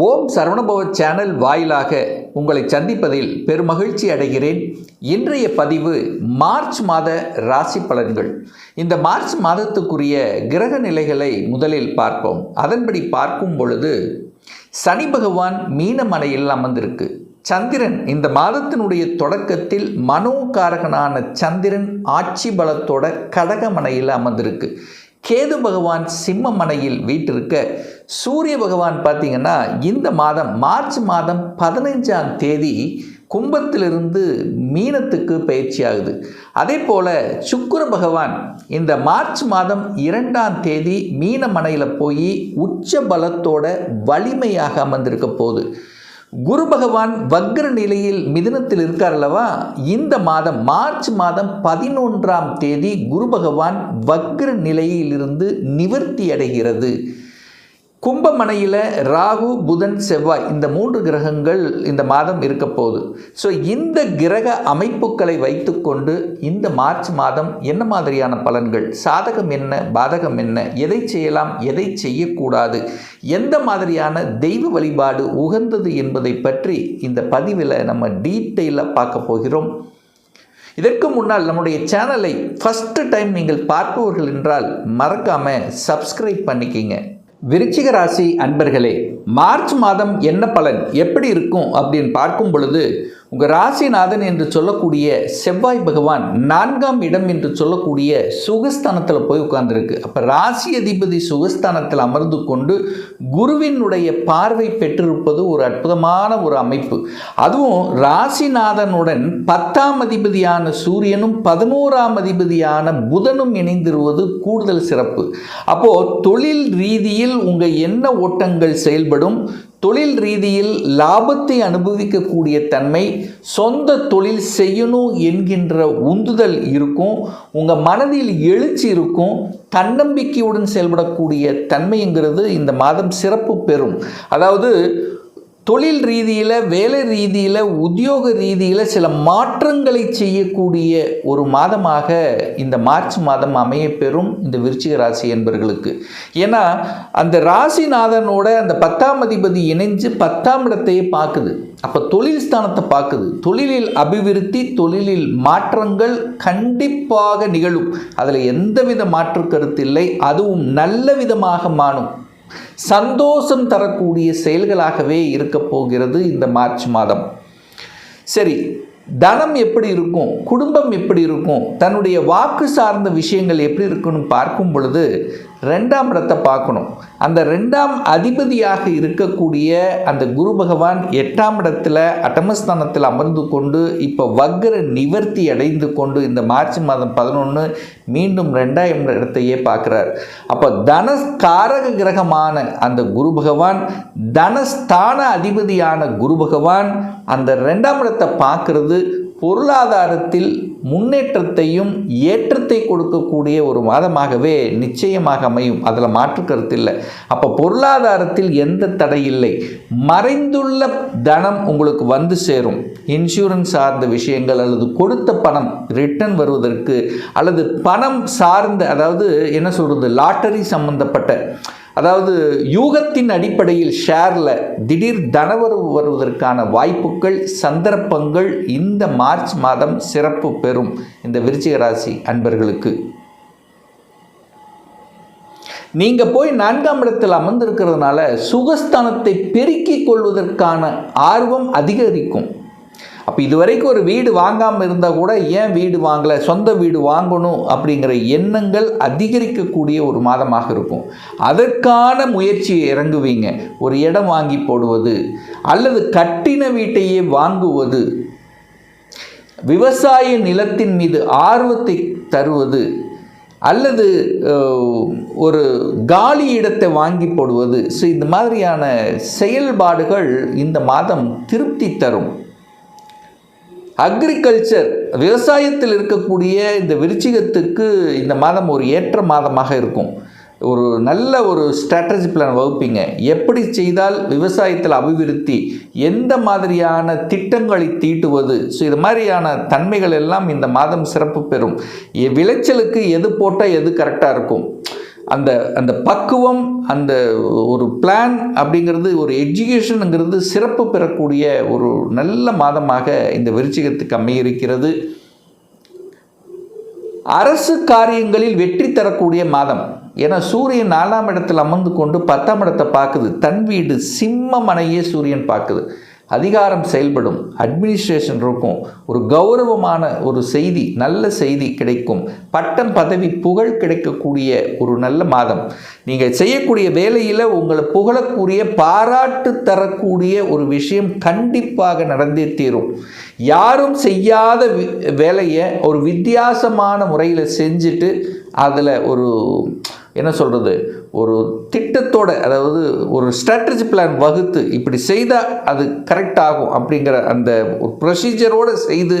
ஓம் Saravanabhava channel வாயிலாக உங்களை சந்திப்பதில் பெருமகிழ்ச்சி அடைகிறேன். இன்றைய பதிவு மார்ச் மாத ராசி பலன்கள். இந்த மார்ச் மாதத்துக்குரிய கிரக நிலைகளை முதலில் பார்ப்போம். அதன்படி பார்க்கும் பொழுது சனி பகவான் மீனமனையில் அமர்ந்திருக்கு. சந்திரன் இந்த மாதத்தினுடைய தொடக்கத்தில் மனோகாரகனான சந்திரன் ஆட்சி பலத்தோட கடகமனையில் அமர்ந்திருக்கு. கேது பகவான் சிம்ம மனையில் வீட்டிருக்க, சூரிய பகவான் பார்த்திங்கன்னா இந்த மாதம் மார்ச் மாதம் 15ஆம் தேதி கும்பத்திலிருந்து மீனத்துக்கு பயிற்சி ஆகுது. அதே போல் சுக்கிர பகவான் இந்த மார்ச் மாதம் 2ஆம் தேதி மீன மனையில் போய் உச்ச பலத்தோட வலிமையாக அமர்ந்திருக்க போகுது. குரு பகவான் வக்ர நிலையில் மிதுனத்தில் இருக்கார் அல்லவா. இந்த மாதம் மார்ச் மாதம் 11ஆம் தேதி குரு பகவான் வக்ர நிலையிலிருந்து நிவர்த்தி அடைகிறது. கும்பமனையில் ராகு புதன் செவ்வாய் இந்த 3 கிரகங்கள் இந்த மாதம் இருக்க போகுது. ஸோ இந்த கிரக அமைப்புகளை வைத்துக்கொண்டு இந்த மார்ச் மாதம் என்ன மாதிரியான பலன்கள், சாதகம் என்ன பாதகம் என்ன, எதை செய்யலாம் எதை செய்யக்கூடாது, எந்த மாதிரியான தெய்வ வழிபாடு உகந்தது என்பதை பற்றி இந்த பதிவில் நம்ம டீட்டெயிலாக பார்க்க போகிறோம். இதற்கு முன்னால் நம்முடைய சேனலை ஃபஸ்ட்டு டைம் நீங்கள் பார்ப்பவர்கள் என்றால் மறக்காமல் சப்ஸ்கிரைப் பண்ணிக்கிங்க. விருச்சிக ராசி அன்பர்களே, மார்ச் மாதம் என்ன பலன் எப்படி இருக்கும் அப்படின்னு பார்க்கும் பொழுது, உங்கள் ராசிநாதன் என்று சொல்லக்கூடிய செவ்வாய் பகவான் 4ஆம் இடம் என்று சொல்லக்கூடிய சுகஸ்தானத்தில் போய் உட்கார்ந்துருக்கு. அப்போ ராசி அதிபதி சுகஸ்தானத்தில் அமர்ந்து கொண்டு குருவினுடைய பார்வை பெற்றிருப்பது ஒரு அற்புதமான ஒரு அமைப்பு. அதுவும் ராசிநாதனுடன் 10ஆம் அதிபதியான சூரியனும் 11ஆம் அதிபதியான புதனும் இணைந்திருவது கூடுதல் சிறப்பு. அப்போது தொழில் ரீதியில் உங்கள் என்ன ஓட்டங்கள் செயல்படும், தொழில் ரீதியில் லாபத்தை அனுபவிக்கக்கூடிய தன்மை, சொந்த தொழில் செய்யணும் என்கின்ற உந்துதல் இருக்கும், உங்கள் மனதில் எழுச்சி இருக்கும், தன்னம்பிக்கையுடன் செயல்படக்கூடிய தன்மைங்கிறது இந்த மாதம் சிறப்பு பெறும். அதாவது தொழில் ரீதியில், வேலை ரீதியில், உத்தியோக ரீதியில் சில மாற்றங்களை செய்யக்கூடிய ஒரு மாதமாக இந்த மார்ச் மாதம் அமையப்பெறும் இந்த விருச்சிக ராசி என்பவர்களுக்கு. ஏன்னா அந்த ராசிநாதனோட அந்த 10ஆம் அதிபதி இணைஞ்சு 10ஆம் இடத்தையே பார்க்குது. அப்போ தொழில் ஸ்தானத்தை பார்க்குது. தொழிலில் அபிவிருத்தி, தொழிலில் மாற்றங்கள் கண்டிப்பாக நிகழும். அதில் எந்தவித மாற்று கருத்து இல்லை. அதுவும் நல்ல விதமாக மாறும். சந்தோஷம் தரக்கூடிய செயல்களாகவே இருக்க போகிறது இந்த மார்ச் மாதம். சரி, தனம் எப்படி இருக்கும், குடும்பம் எப்படி இருக்கும், தன்னுடைய வாக்கு சார்ந்த விஷயங்கள் எப்படி இருக்குன்னு பார்க்கும் பொழுது 2ஆம் இடத்தை பார்க்கணும். அந்த 2ஆம் அதிபதியாக இருக்கக்கூடிய அந்த குரு பகவான் 8ஆம் இடத்துல அட்டமஸ்தானத்தில் அமர்ந்து கொண்டு இப்போ வக்ர நிவர்த்தி அடைந்து கொண்டு இந்த மார்ச் மாதம் 11 மீண்டும் 2ஆம் இடத்தையே பார்க்குறார். அப்போ தனஸ்காரக கிரகமான அந்த குரு பகவான், தனஸ்தான அதிபதியான குரு பகவான் அந்த 2ஆம் இடத்தை பார்க்கறது பொருளாதாரத்தில் முன்னேற்றத்தையும் ஏற்றத்தை கொடுக்கக்கூடிய ஒரு மாதமாகவே நிச்சயமாக அமையும். அதில் மாற்று கருத்து இல்லை. அப்போ பொருளாதாரத்தில் எந்த தடை இல்லை. மறைந்துள்ள தனம் உங்களுக்கு வந்து சேரும். இன்சூரன்ஸ் சார்ந்த விஷயங்கள் அல்லது கொடுத்த பணம் ரிட்டர்ன் வருவதற்கு, அல்லது பணம் சார்ந்த, அதாவது என்ன சொல்கிறது, லாட்டரி சம்பந்தப்பட்ட, அதாவது யூகத்தின் அடிப்படையில் ஷேரில் திடீர் தனவரவு வருவதற்கான வாய்ப்புகள், சந்தர்ப்பங்கள் இந்த மார்ச் மாதம் சிறப்பு பெறும் இந்த விருச்சிக ராசி அன்பர்களுக்கு. நீங்கள் போய் 4ஆம் இடத்தில் அமர்ந்திருக்கிறதுனால சுகஸ்தானத்தை பெருக்கிக் கொள்வதற்கான ஆர்வம் அதிகரிக்கும். அப்போ இதுவரைக்கும் ஒரு வீடு வாங்காமல் இருந்தால் கூட ஏன் வீடு வாங்கலை, சொந்த வீடு வாங்கணும் அப்படிங்கிற எண்ணங்கள் அதிகரிக்கக்கூடிய ஒரு மாதமாக இருக்கும். அதற்கான முயற்சியை இறங்குவீங்க. ஒரு இடம் வாங்கி போடுவது, அல்லது கட்டின வீட்டையே வாங்குவது, விவசாய நிலத்தின் மீது ஆர்வத்தை தருவது, அல்லது ஒரு காலி இடத்தை வாங்கி போடுவது. ஸோ இந்த மாதிரியான செயல்பாடுகள் இந்த மாதம் திருப்தி தரும். அக்ரிகல்ச்சர், விவசாயத்தில் இருக்கக்கூடிய இந்த விருச்சிகத்துக்கு இந்த மாதம் ஒரு ஏற்ற மாதமாக இருக்கும். ஒரு நல்ல ஒரு ஸ்ட்ராட்டஜி பிளான் வகுப்பீங்க. எப்படி செய்தால் விவசாயத்தில் அபிவிருத்தி, எந்த மாதிரியான திட்டங்களை தீட்டுவது, ஸோ இது மாதிரியான தன்மைகள் எல்லாம் இந்த மாதம் சிறப்பு பெறும். விளைச்சலுக்கு எது போட்டால் எது கரெக்டாக இருக்கும், அந்த அந்த பக்குவம், அந்த ஒரு பிளான் அப்படிங்கிறது, ஒரு எஜுகேஷனுங்கிறது சிறப்பு பெறக்கூடிய ஒரு நல்ல மாதமாக இந்த விருச்சிகத்துக்கு அமையிருக்கிறது. அரசு காரியங்களில் வெற்றி தரக்கூடிய மாதம். ஏன்னா சூரியன் 4ஆம் இடத்தில் அமர்ந்து கொண்டு 10ஆம் இடத்தை பார்க்குது. தன் வீடு சிம்ம மனையே சூரியன் பார்க்குது. அதிகாரம் செயல்படும், அட்மினிஸ்ட்ரேஷன் இருக்கும், ஒரு கௌரவமான ஒரு செய்தி, நல்ல செய்தி கிடைக்கும், பட்டம் பதவி புகழ் கிடைக்கக்கூடிய ஒரு நல்ல மாதம். நீங்கள் செய்யக்கூடிய வேலையில் உங்களை புகழக்கூடிய, பாராட்டு தரக்கூடிய ஒரு விஷயம் கண்டிப்பாக நடந்தே தீரும். யாரும் செய்யாத வேலையை ஒரு வித்தியாசமான முறையில் செஞ்சுட்டு அதில் ஒரு என்ன சொல்கிறது, ஒரு திட்டத்தோட, அதாவது ஒரு ஸ்ட்ராட்டஜி பிளான் வகுத்து இப்படி செய்தால் அது கரெக்ட் ஆகும் அப்படிங்கிற அந்த ஒரு ப்ரொசீஜரோடு செய்து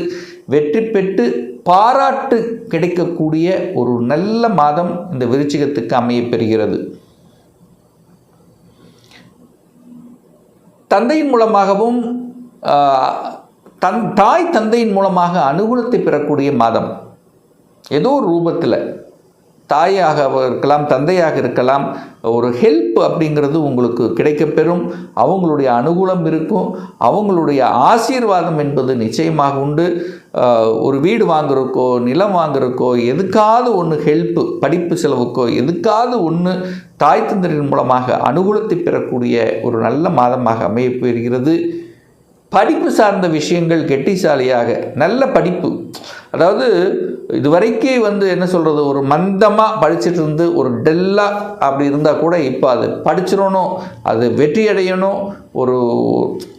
வெற்றி பெற்று பாராட்டு கிடைக்கக்கூடிய ஒரு நல்ல மாதம் இந்த விருச்சிகத்துக்கு அமையப்பெறுகிறது. தந்தையின் மூலமாகவும் தாய் தந்தையின் மூலமாக அனுகூலத்தை பெறக்கூடிய மாதம். ஏதோ ஒரு ரூபத்தில் தாயாக இருக்கலாம், தந்தையாக இருக்கலாம், ஒரு ஹெல்ப் அப்படிங்கிறது உங்களுக்கு கிடைக்கப்பெறும். அவங்களுடைய அனுகூலம் இருக்கும், அவங்களுடைய ஆசீர்வாதம் என்பது நிச்சயமாக உண்டு. ஒரு வீடு வாங்குறதுக்கோ, நிலம் வாங்குறதுக்கோ, எதுக்காவது ஒன்று ஹெல்ப்பு, படிப்பு செலவுக்கோ, எதுக்காவது ஒன்று தாய் தந்தையின் மூலமாக அனுகூலத்தை பெறக்கூடிய ஒரு நல்ல மாதமாக அமையப்பெறுகிறது. படிப்பு சார்ந்த விஷயங்கள் கெட்டிசாலியாக, நல்ல படிப்பு, அதாவது இதுவரைக்கும் என்ன சொல்கிறது, ஒரு மந்தமாக படிச்சுட்டு இருந்து ஒரு டெல்லாக அப்படி இருந்தால் கூட இப்போ அது படிச்சிடணும், அது வெற்றி அடையணும்,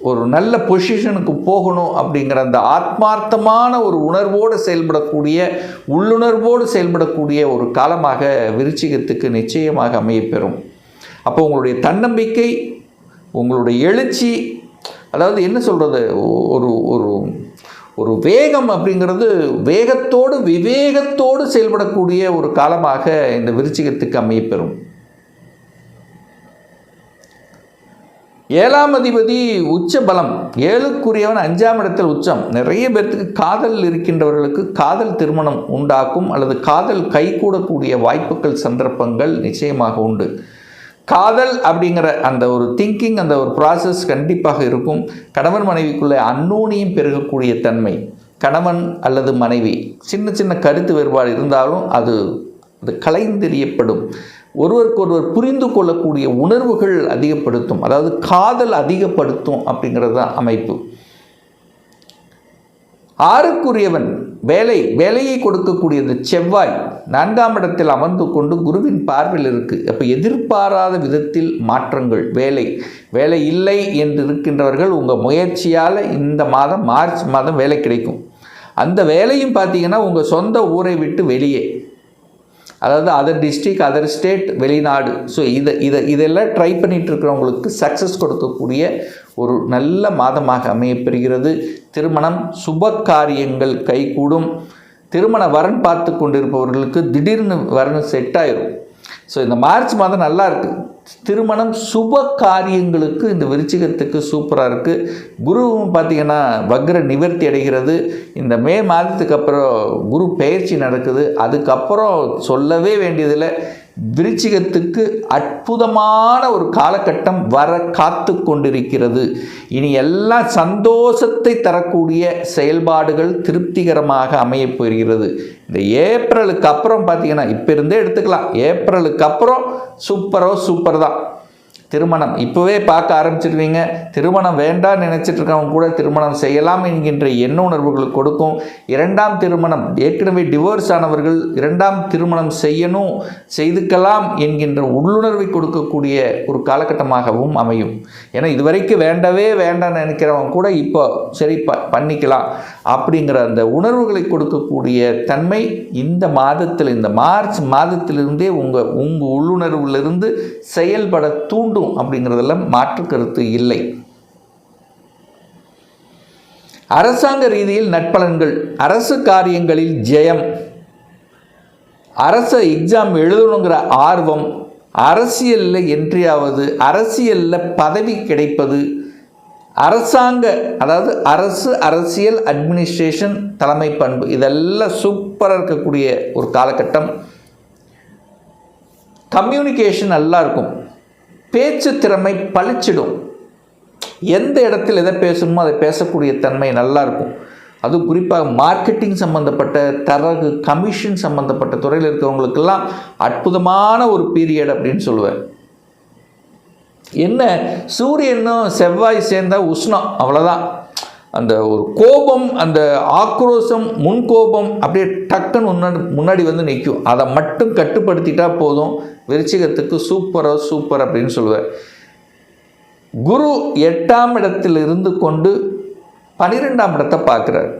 ஒரு நல்ல பொசிஷனுக்கு போகணும் அப்படிங்கிற அந்த ஆத்மார்த்தமான ஒரு உணர்வோடு செயல்படக்கூடிய, உள்ளுணர்வோடு செயல்படக்கூடிய ஒரு காலமாக விருச்சிகத்துக்கு நிச்சயமாக அமையப்பெறும். அப்போ உங்களுடைய தன்னம்பிக்கை, உங்களுடைய எழுச்சி, அதாவது என்ன சொல்கிறது, ஒரு வேகம் அப்படிங்கிறது வேகத்தோடு விவேகத்தோடு செயல்படக்கூடிய ஒரு காலமாக இந்த விருச்சிகத்துக்கு அமையப்பெறும். 7ஆம் அதிபதி உச்ச பலம், 7க்குரியவன் 5ஆம் இடத்தில் உச்சம். நிறைய பேர்த்துக்கு காதல் இருக்கின்றவர்களுக்கு காதல் திருமணம் உண்டாக்கும், அல்லது காதல் கைகூடக்கூடிய வாய்ப்புகள், சந்தர்ப்பங்கள் நிச்சயமாக உண்டு. காதல் அப்படிங்கிற அந்த ஒரு திங்கிங், அந்த ஒரு ப்ராசஸ் கண்டிப்பாக இருக்கும். கணவன் மனைவிக்குள்ளே அந்நோனியும் பெருகக்கூடிய தன்மை. கணவன் அல்லது மனைவி சின்ன சின்ன கருத்து வேறுபாடு இருந்தாலும் அது கலைந்தெறியப்படும். ஒருவருக்கொருவர் புரிந்து கொள்ளக்கூடிய உணர்வுகள் அதிகப்படுத்தும், அதாவது காதல் அதிகப்படுத்தும் அப்படிங்கிறது தான் அமைப்பு. 6க்குரியவன் வேலையை கொடுக்கக்கூடியது செவ்வாய் 4ஆம் இடத்தில் அமர்ந்து கொண்டு குருவின் பார்வையில் இருக்குது. அப்போ எதிர்பாராத விதத்தில் மாற்றங்கள், வேலை இல்லை என்று இருக்கின்றவர்கள் உங்கள் முயற்சியால் இந்த மாதம் மார்ச் மாதம் வேலை கிடைக்கும். அந்த வேலையும் பார்த்தீங்கன்னா உங்கள் சொந்த ஊரை விட்டு வெளியே, அதாவது அதர் டிஸ்ட்ரிக்ட், அதர் ஸ்டேட், வெளிநாடு. ஸோ இதெல்லாம் ட்ரை பண்ணிகிட்டு இருக்கிறவங்களுக்கு சக்ஸஸ் கொடுக்கக்கூடிய ஒரு நல்ல மாதமாக அமையப்பெறுகிறது. திருமணம், சுப காரியங்கள் கைகூடும். திருமண வரன் பார்த்து கொண்டிருப்பவர்களுக்கு திடீர்னு வரன் செட் ஆயிரும். ஸோ இந்த மார்ச் மாதம் நல்லா இருக்குது. திருமணம், சுப காரியங்களுக்கு இந்த விருச்சிகத்துக்கு சூப்பராக இருக்குது. குருவும் பார்த்திங்கன்னா வக்ர நிவர்த்தி அடைகிறது. இந்த மே மாதத்துக்கு அப்புறம் குரு பெயர்ச்சி நடக்குது. அதுக்கப்புறம் சொல்லவே வேண்டியதில்லை, விருச்சிகத்துக்கு அற்புதமான ஒரு காலகட்டம் வர காத்து கொண்டிருக்கிறது. இனி எல்லாம் சந்தோஷத்தை தரக்கூடிய செயல்பாடுகள் திருப்திகரமாக அமையப்போகிறது. இந்த ஏப்ரலுக்கு அப்புறம் பார்த்தீங்கன்னா, இப்போ இருந்தே எடுத்துக்கலாம், ஏப்ரலுக்கு அப்புறம் சூப்பர் தான். திருமணம் இப்போவே பார்க்க ஆரம்பிச்சிருவீங்க. திருமணம் வேண்டாம் நினைச்சிட்டு இருக்கவங்க கூட திருமணம் செய்யலாம் என்கின்ற எண்ண உணர்வுகள் கொடுக்கும். 2ஆம் திருமணம், ஏற்கனவே டிவோர்ஸ் ஆனவர்கள் 2ஆம் திருமணம் செய்துக்கலாம் என்கின்ற உள்ளுணர்வை கொடுக்கக்கூடிய ஒரு காலகட்டமாகவும் அமையும். ஏன்னா இதுவரைக்கும் வேண்டவே வேண்டாம் நினைக்கிறவங்க கூட இப்போ சரி பண்ணிக்கலாம் அப்படிங்கிற அந்த உணர்வுகளை கொடுக்கக்கூடிய தன்மை இந்த மாதத்தில், இந்த மார்ச் மாதத்திலிருந்தே உங்கள் உள்ளுணர்விலிருந்து செயல்பட தூண்டும் அப்படிங்கிறதெல்லாம் மாற்று கருத்து இல்லை. அரசாங்க ரீதியில் நற்பலன்கள், அரசு காரியங்களில் ஜெயம், அரசு எக்ஸாம் எழுதணுங்கிற ஆர்வம், அரசியலில் என்ட்ரியாவது, அரசியலில் பதவி கிடைப்பது, அரசாங்க, அதாவது அரசியல், அட்மினிஸ்ட்ரேஷன், தலைமை பண்பு, இதெல்லாம் சூப்பராக இருக்கக்கூடிய ஒரு காலகட்டம். கம்யூனிகேஷன் நல்லா இருக்கும், பேச்சு திறமை பளிச்சிடும், எந்த இடத்தில் எதை பேசணுமோ அதை பேசக்கூடிய தன்மை நல்லா இருக்கும். அதுவும் குறிப்பாக மார்க்கெட்டிங் சம்மந்தப்பட்ட தரகு கமிஷன் சம்மந்தப்பட்ட துறையில் இருக்கிறவங்களுக்கெல்லாம் அற்புதமான ஒரு பீரியட் அப்படின்னு சொல்லுவேன். என்ன, சூரியனும் செவ்வாய் சேர்ந்தால் உஷ்ணம், அவ்வளோதான். அந்த ஒரு கோபம், அந்த ஆக்ரோஷம், முன்கோபம் அப்படியே டக்குன்னு முன்னாடி வந்து நிற்கும். அதை மட்டும் கட்டுப்படுத்திட்டா போதும், விருச்சிகத்துக்கு சூப்பர் அப்படின்னு சொல்லுவேன். குரு 8ஆம் இடத்தில் இருந்து கொண்டு 12ஆம் இடத்தை பார்க்குறார்.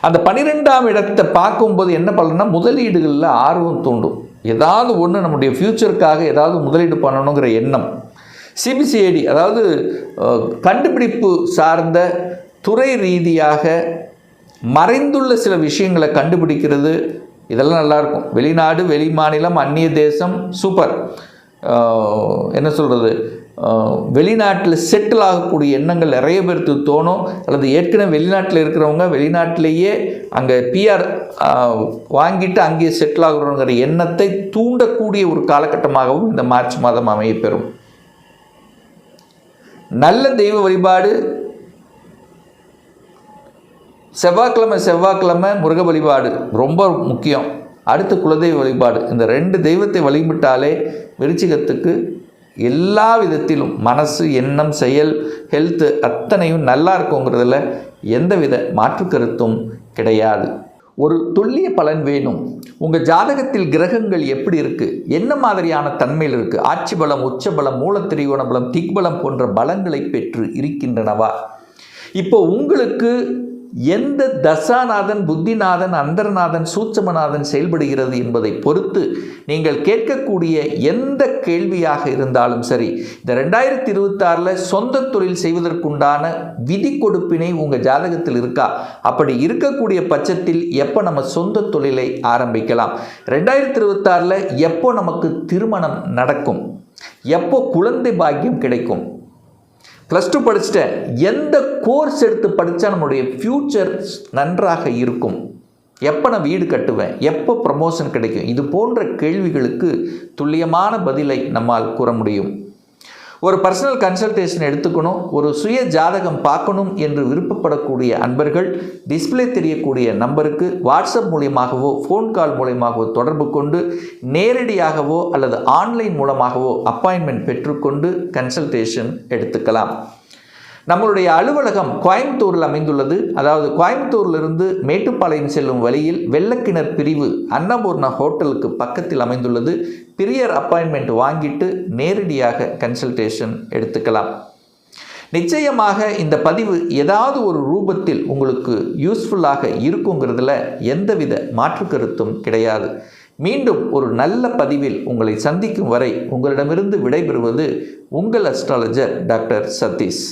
அந்த 12ஆம் இடத்தை பார்க்கும்போது என்ன பண்ணணும்னா, முதலீடுகளில் ஆர்வம் தூண்டும். ஏதாவது ஒன்று நம்முடைய ஃப்யூச்சருக்காக ஏதாவது முதலீடு பண்ணணுங்கிற எண்ணம். சிபிசிஐடி, அதாவது கண்டுபிடிப்பு சார்ந்த துறை ரீதியாக மறைந்துள்ள சில விஷயங்களை கண்டுபிடிக்கிறது, இதெல்லாம் நல்லாயிருக்கும். வெளிநாடு, வெளி மாநிலம், அந்நிய தேசம், சூப்பர். என்ன சொல்கிறது, வெளிநாட்டில் செட்டில் ஆகக்கூடிய எண்ணங்கள் நிறைய பேருக்கு தோணும். அல்லது ஏற்கனவே வெளிநாட்டில் இருக்கிறவங்க வெளிநாட்டிலேயே அங்கே பிஆர் வாங்கிட்டு அங்கேயே செட்டில் ஆகிறோங்கிற எண்ணத்தை தூண்டக்கூடிய ஒரு காலகட்டமாகவும் இந்த மார்ச் மாதம் அமையப்பெறும். நல்ல தெய்வ வழிபாடு, செவ்வாய்க்கிழமை முருக வழிபாடு ரொம்ப முக்கியம். அடுத்து குலதெய்வ வழிபாடு. இந்த 2 தெய்வத்தை வழிபட்டாலே விருச்சிகத்துக்கு எல்லா விதத்திலும் மனசு, எண்ணம், செயல், ஹெல்த்து அத்தனையும் நல்லா இருக்குங்கிறதுல எந்தவித மாற்று கருத்தும் கிடையாது. ஒரு துல்லிய பலன் வேணும். உங்கள் ஜாதகத்தில் கிரகங்கள் எப்படி இருக்குது, என்ன மாதிரியான தன்மையில் இருக்குது, ஆட்சி பலம், உச்ச பலம், மூலத்திரிகோண பலம், திக்பலம் போன்ற பலங்களை பெற்று இருக்கின்றனவா? இப்போ உங்களுக்கு எந்த தசாநாதன், புத்திநாதன், அந்தரநாதன், சூட்சமநாதன் செயல்படுகிறது என்பதை பொறுத்து நீங்கள் கேட்கக்கூடிய எந்த கேள்வியாக இருந்தாலும் சரி, இந்த 2026 சொந்த தொழில் செய்வதற்குண்டான விதி கொடுப்பினை உங்கள் ஜாதகத்தில் இருக்கா? அப்படி இருக்கக்கூடிய பட்சத்தில் எப்போ நம்ம சொந்த தொழிலை ஆரம்பிக்கலாம்? 2026 எப்போ நமக்கு திருமணம் நடக்கும்? எப்போ குழந்தை பாக்கியம் கிடைக்கும்? +2 படிச்சுட்டேன், எந்த கோர்ஸ் எடுத்து படித்தா நம்மளுடைய ஃப்யூச்சர் நன்றாக இருக்கும்? எப்போ நான் வீடு கட்டுவேன்? எப்போ ப்ரமோஷன் கிடைக்கும்? இது போன்ற கேள்விகளுக்கு துல்லியமான பதிலை நம்மால் கூற முடியும். ஒரு பர்சனல் கன்சல்டேஷன் எடுத்துக்கணும், ஒரு சுய ஜாதகம் பார்க்கணும் என்று விருப்பப்படக்கூடிய அன்பர்கள் டிஸ்பிளே தெரியக்கூடிய நம்பருக்கு வாட்ஸ்அப் மூலியமாகவோ ஃபோன் கால் மூலியமாகவோ தொடர்பு கொண்டு நேரடியாகவோ அல்லது ஆன்லைன் மூலமாகவோ அப்பாயின்மெண்ட் பெற்றுக்கொண்டு கன்சல்டேஷன் எடுத்துக்கலாம். நம்மளுடைய அலுவலகம் கோயம்புத்தூரில் அமைந்துள்ளது. அதாவது கோயம்புத்தூரிலிருந்து மேட்டுப்பாளையம் செல்லும் வழியில் வெள்ளக்கிணர் பிரிவு அன்னபூர்ணா ஹோட்டலுக்கு பக்கத்தில் அமைந்துள்ளது. பிரியர் அப்பாயின்மெண்ட் வாங்கிட்டு நேரடியாக கன்சல்டேஷன் எடுத்துக்கலாம். நிச்சயமாக இந்த பதிவு ஏதாவது ஒரு ரூபத்தில் உங்களுக்கு யூஸ்ஃபுல்லாக இருக்குங்கிறதுல எந்தவித மாற்று கருத்தும் கிடையாது. மீண்டும் ஒரு நல்ல பதிவில் உங்களை சந்திக்கும் வரை உங்களிடமிருந்து விடைபெறுவது உங்கள் அஸ்ட்ராலஜர் டாக்டர் சதீஷ்.